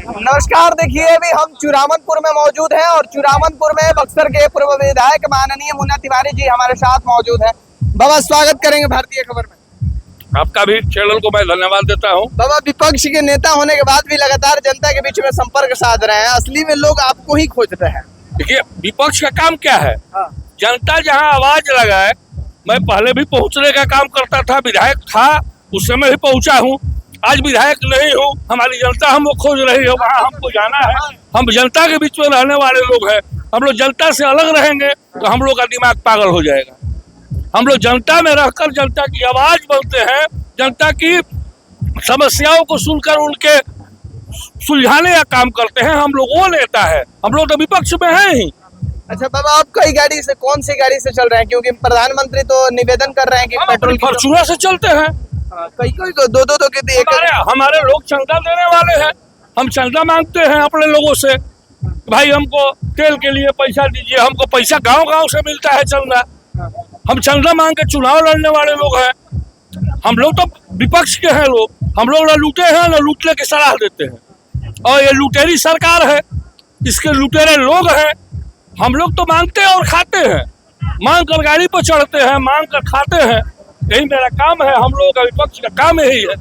नमस्कार। देखिए अभी हम चुरामनपुर में मौजूद हैं और चुरामनपुर में बक्सर के पूर्व विधायक माननीय मुन्ना तिवारी जी हमारे साथ मौजूद हैं। बाबा स्वागत करेंगे भारतीय खबर में। आपका भी चैनल को मैं धन्यवाद देता हूं। बाबा विपक्ष के नेता होने के बाद भी लगातार जनता के बीच में संपर्क साध रहे हैं, असली में लोग आपको ही खोज रहे हैं। देखिए विपक्ष का काम क्या है, जनता जहां आवाज लगाए। मैं पहले भी पहुंचने का काम करता था, विधायक था उस समय भी पहुंचा हूं, आज विधायक नहीं हूं। हमारी जनता हमको खोज रही है, वहां हमको जाना है। हम जनता के बीच में रहने वाले लोग हैं। हम लोग जनता से अलग रहेंगे तो हम लोग का दिमाग पागल हो जाएगा। हम लोग जनता में रहकर जनता की आवाज बनते हैं, जनता की समस्याओं को सुनकर उनके सुलझाने का काम करते हैं। हम लोग वो नेता है, हम लोग तो विपक्ष में हैं ही। अच्छा बाबा, आप कई गाड़ी से, कौन सी गाड़ी से चल रहे हैं? क्योंकि प्रधानमंत्री तो निवेदन कर रहे हैं कि पेट्रोल की फॉर्च्यूनर से चलते हैं। कई को दो के हमारे लोग चंदा देने वाले हैं, हम चंदा मांगते हैं अपने लोगों से, भाई हमको तेल के लिए पैसा दीजिए। हमको पैसा गांव गांव से मिलता है चंदा, हम चंदा मांग के चुनाव लड़ने वाले लोग हैं। हम लोग तो विपक्ष के हैं लोग, हम लोग न लूटे हैं न लूटने की सलाह देते हैं। और ये लुटेरी सरकार है, इसके लुटेरे लोग हैं। हम लोग तो मांगते हैं और खाते हैं, मांग कर गाड़ी पर चढ़ते हैं, मांग कर खाते हैं। यही मेरा काम है, हम लोगों का विपक्ष का काम यही है।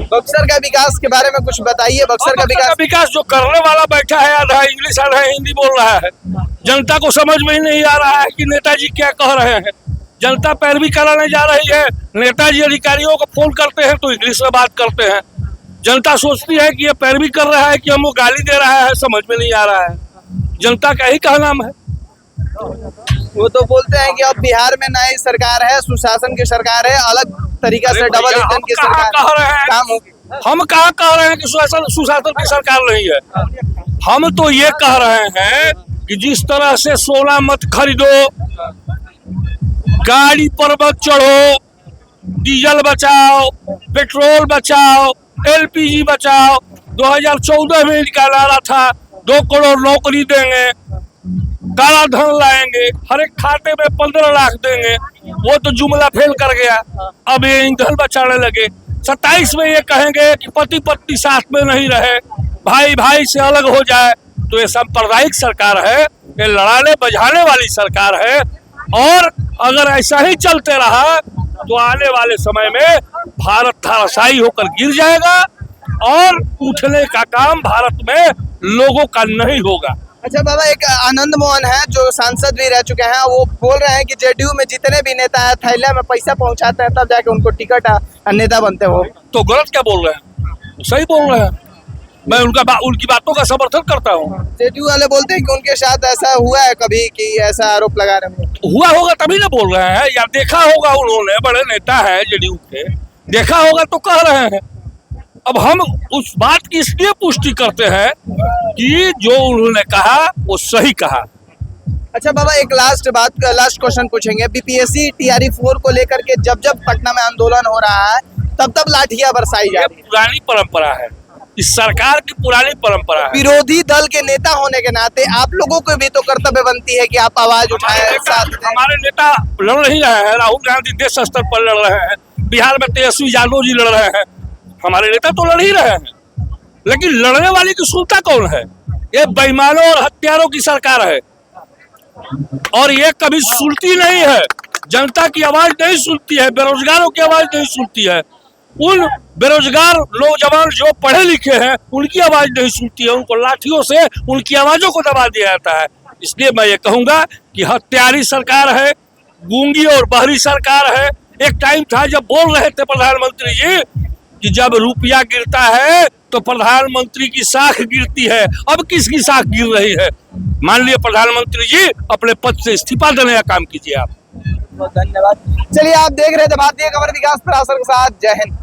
बक्सर का विकास के बारे में कुछ बताइए। बक्सर का विकास जो करने वाला बैठा है, आधा इंग्लिश आधा हिंदी बोल रहा है। जनता को समझ में ही नहीं आ रहा है कि नेताजी क्या कह रहे हैं। जनता पैरवी कराने जा रही है, नेताजी अधिकारियों को फोन करते हैं तो इंग्लिश में बात करते हैं। जनता सोचती है कि ये पैरवी कर रहा है कि हमको गाली दे रहा है, समझ में नहीं आ रहा है। जनता का ही कहना है। वो तो बोलते हैं कि अब बिहार में नई सरकार है, सुशासन की सरकार है, अलग तरीका से डबल इंजन की सरकार कह रहे हैं काम होगी। हम कहाँ कह रहे हैं कि सुशासन की सरकार नहीं है। हम तो ये कह रहे हैं कि जिस तरह से सोना मत खरीदो, गाड़ी पर मत चढ़ो, डीजल बचाओ, पेट्रोल बचाओ, एलपीजी बचाओ। 2014 में निकाला रहा था 2 करोड़ नौकरी देंगे, काला धन लाएंगे, हर एक खाते में 15 लाख देंगे। वो तो जुमला फेल कर गया। अब ये ईंधन बचाने लगे। 27 में ये कहेंगे कि पति पत्नी साथ में नहीं रहे, भाई भाई से अलग हो जाए। तो ये सांप्रदायिक सरकार है, ये लड़ाने बजाने वाली सरकार है। और अगर ऐसा ही चलते रहा तो आने वाले समय में भारत धराशायी होकर गिर जाएगा और उठने का काम भारत में लोगों का नहीं होगा। अच्छा बाबा, एक आनंद मोहन है जो सांसद भी रह चुके हैं, वो बोल रहे हैं कि जेडीयू में जितने भी नेता है थैला में पैसा पहुंचाते हैं तब जाके उनको टिकट नेता बनते हो। तो गलत क्या बोल रहे हैं? सही बोल रहे हैं। मैं उनकी बातों का समर्थन करता हूँ। जेडीयू वाले बोलते हैं कि उनके साथ ऐसा हुआ है कभी कि ऐसा आरोप लगा रहे हैं। हुआ होगा तभी ना बोल रहे हैं, या देखा होगा उन्होंने, बड़े नेता है जेडीयू के, देखा होगा तो कह रहे हैं। अब हम उस बात की इसलिए पुष्टि करते हैं कि जो उन्होंने कहा वो सही कहा। अच्छा बाबा, एक लास्ट क्वेश्चन पूछेंगे। बीपीएससी टीआरई 4 को लेकर के जब जब पटना में आंदोलन हो रहा है तब लाठियां बरसाई जा रही है। पुरानी परंपरा है, इस सरकार की पुरानी परंपरा है। विरोधी दल के नेता होने के नाते आप लोगों को भी तो कर्तव्य बनती है कि आप आवाज उठाएं। हमारे नेता लड़ नहीं रहे हैं, राहुल गांधी देश स्तर पर लड़ रहे हैं, बिहार में तेजस्वी यादव जी लड़ रहे हैं। हमारे नेता तो लड़ ही रहे हैं, लेकिन लड़ने वाली की सुनता कौन है? ये बेईमानों और हत्यारों की सरकार है और ये कभी सुनती नहीं है। जनता की आवाज नहीं सुनती है, बेरोजगारों की आवाज नहीं सुनती है। उन बेरोजगार नौजवान जो पढ़े लिखे हैं उनकी आवाज नहीं सुनती है। उनको लाठियों से उनकी आवाजों को दबा दिया जाता है। इसलिए मैं ये कहूंगा कि हत्यारी सरकार है, गूंगी और बहरी सरकार है। एक टाइम था जब बोल रहे थे प्रधानमंत्री जी कि जब रुपया गिरता है तो प्रधानमंत्री की साख गिरती है। अब किसकी साख गिर रही है? माननीय प्रधानमंत्री जी, अपने पद से इस्तीफा देने का काम कीजिए आप। धन्यवाद। चलिए, आप देख रहे थे भारतीय खबर विकास त्रासर के साथ। जय हिंद।